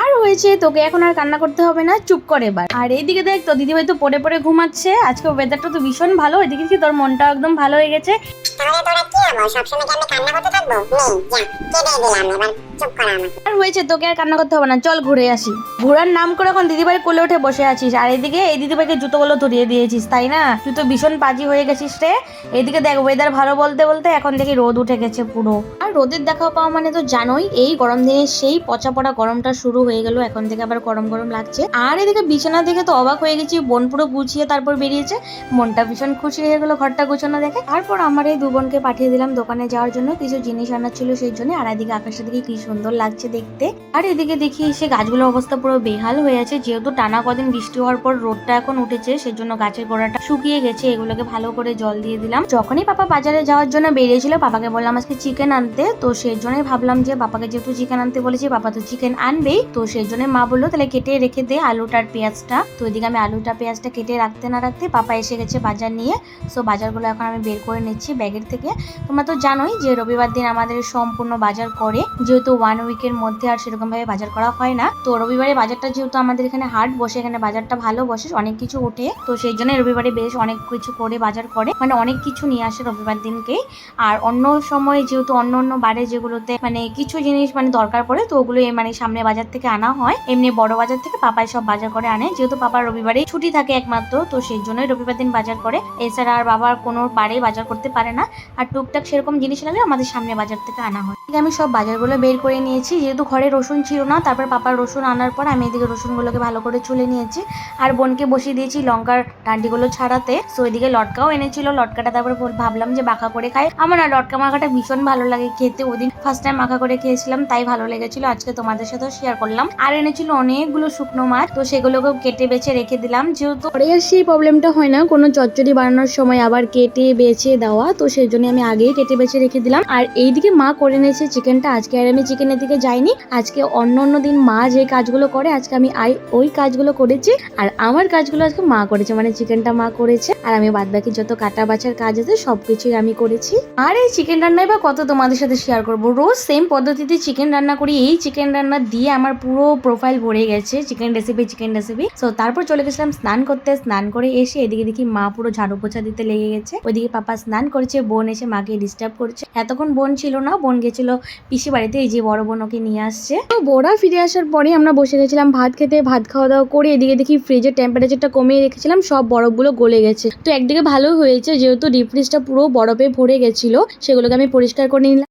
আর হয়েছে, তোকে এখন আর কান্না করতে হবে না, চুপ করে এবার। আর এইদিকে দেখ, তো দিদিভাই তো পড়ে পড়ে ঘুমাচ্ছে। আজকে ওয়েদারটা তো ভীষণ ভালো, এদিকে কি তোর মনটা একদম ভালো হয়ে গেছে। আর হয়েছে, তোকে আর কান্না করতে হবে না, চল ঘুরে আসি। ঘোরার নাম করে এখন দিদিভাই কোলে উঠে বসে আছিস, আর এদিকে এই দিদিভাইকে জুতোগুলো ধরিয়ে দিয়েছিস, তাই না? তুই তো ভীষণ পাজি হয়ে গেছিস রে। এদিকে দেখ, ওয়েদার ভালো বলতে বলতে এখন দেখি রোদ উঠে গেছে পুরো। আর রোদের দেখা পাওয়া মানে তো জানোই, এই গরম দিনে সেই পচা পড়া গরমটা শুরু হয়ে গেল, এখন থেকে আবার গরম গরম লাগছে। আর এদিকে বিছানা দেখে তো অবাক হয়ে গেছি, বোন পুরো গুছিয়ে তারপর বেরিয়েছে। মনটা ভীষণ খুশি হয়ে গেলো ঘরটা গুছানো দেখে। তারপর আমার এই দু বোনকে পাঠিয়ে দিলাম দোকানে যাওয়ার জন্য, কিছু জিনিস আনার ছিল সেই জন্য। আর এদিকে আকাশের দিকে কি সুন্দর লাগছে দেখতে। আর এদিকে দেখি সে গাছগুলোর অবস্থা পুরো বেহাল হয়ে আছে, যেহেতু টানা কদিন বৃষ্টি হওয়ার পর রোদটা এখন উঠেছে, সেজন্য গাছের গোড়াটা শুকিয়ে গেছে। এগুলোকে ভালো করে জল দিয়ে দিলাম। যখনই পাপা বাজারে যাওয়ার জন্য বেরিয়েছিল, পাপাকে বললাম আজকে চিকেন আনতে, তো সেই জন্যই ভাবলাম যে পাপাকে যেহেতু চিকেন আনতে বলেছি, পাপা তো চিকেন আনবেই, তো সেই জন্য মা বললো তাহলে কেটে রেখে দে আলুটার পেঁয়াজটা। তো এদিকে আমি আলুটা পেঁয়াজটা কেটে রাখতে না রাখতে পাপা এসে গেছে বাজার নিয়ে। সো বাজারগুলো এখন আমি বের করে নিচ্ছি ব্যাগের থেকে। তোমরা তো জানোই যে রবিবার দিন আমাদের সম্পূর্ণ বাজার করে, যেহেতু 1 উইকের মধ্যে আর সেরকম ভাবে বাজার করা হয় না। তো রবিবারে বাজারটা যেহেতু আমাদের এখানে হাট বসে, এখানে বাজারটা ভালো বসে, অনেক কিছু ওঠে, তো সেই জন্য রবিবারে বেশ অনেক কিছু করে বাজার করে, মানে অনেক কিছু নিয়ে আসে রবিবার দিনকে। আর অন্য সময় যেহেতু অন্য বারে যেগুলোতে মানে কিছু জিনিস মানে দরকার পড়ে, তো ওগুলো মানে সামনে বাজার থেকে আনা হয়, এমনি বড় বাজার থেকে পাপাই সব বাজার করে আনে, যেহেতু পাপার রবিবারে ছুটি থাকে একমাত্র, তো সেই জন্যই রবিবার দিন বাজার করে। এছাড়া আর বাবার কোনো বারে বাজার করতে পারে না। আর টুকটাক সেরকম জিনিস লাগলে আমাদের সামনে বাজার থেকে আনা হয়। আমি সব বাজারগুলো বের করে নিয়েছি, যেহেতু ঘরে রসুন ছিল না। তারপর পাপার রসুন আনার পর আমি এদিকে রসুনগুলোকে ভালো করে ছুলে নিয়েছি, আর বোনকে বসিয়ে দিয়েছি লঙ্কার ডান্ডিগুলো ছাড়াতে। সো এদিকে লটকাও এনেছিল, লটকাটা তারপর ভাবলাম যে মাখা করে খাই। আমার না লটকা মাখাটা ভীষণ ভালো লাগে খেতে, ওদিন ফার্স্ট টাইম মাখা করে খেয়েছিলাম, তাই ভালো লেগেছিল, আজকে তোমাদের সাথেও শেয়ার করলাম। আর এনেছিল অনেকগুলো শুকনো মাছ, তো সেগুলোকেও কেটে বেছে রেখে দিলাম, যেহেতু পরে আর সেই প্রবলেমটা হয় না কোনো চচ্চড়ি বানানোর সময় আবার কেটে বেছে দেওয়া, তো সেই জন্য আমি আগেই কেটে বেছে রেখে দিলাম। আর এইদিকে মা করে নিয়েছে চিকেনটা, আজকে আর আমি চিকেনের দিকে যাইনি। আজকে অন্য দিন মা যে কাজগুলো করে, আজকে আমি ওই কাজগুলো করেছি, আর আমার কাজগুলো আজকে মা করেছে, মানে চিকেনটা মা করেছে, আর আমি বাদ বাকি যত কাটা বাছার কাজ আছে সবকিছুই আমি করেছি। আর এই চিকেন রান্নাই বা কত তোমাদের সাথে শেয়ার করবো, রোজ সেম পদ্ধতিতে চিকেন রান্না করি। এই চিকেন রান্না দিয়ে আমার পুরো প্রোফাইল ভরে গেছে চিকেন রেসিপি। সো তারপর চলে গেছিলাম স্নান করতে, স্নান করে এসে এদিকে দেখি মা পুরো ঝাড়ু পোছা দিতে লেগে গেছে। ওইদিকে পাপা স্নান করছে, বোন এসে মাকে ডিস্টার্ব করছে। এতক্ষণ বোন ছিল না, বোন গেছিল পিসি বাড়িতে, এই যে বড় বোন ওকে নিয়ে আসছে। তো বোরা ফিরে আসার পরে আমরা বসে গেছিলাম ভাত খেতে, ভাত খাওয়া দাওয়া করে এদিকে দেখি ফ্রিজের টেম্পারেচারটা কমিয়ে রেখেছিলাম, সব বরফগুলো গলে গেছে। তো একদিকে ভালো হয়েছে, যেহেতু ডিপ ফ্রিজটা পুরো বরফে ভরে গেছিল, সেগুলোকে আমি পরিষ্কার করে নিলাম।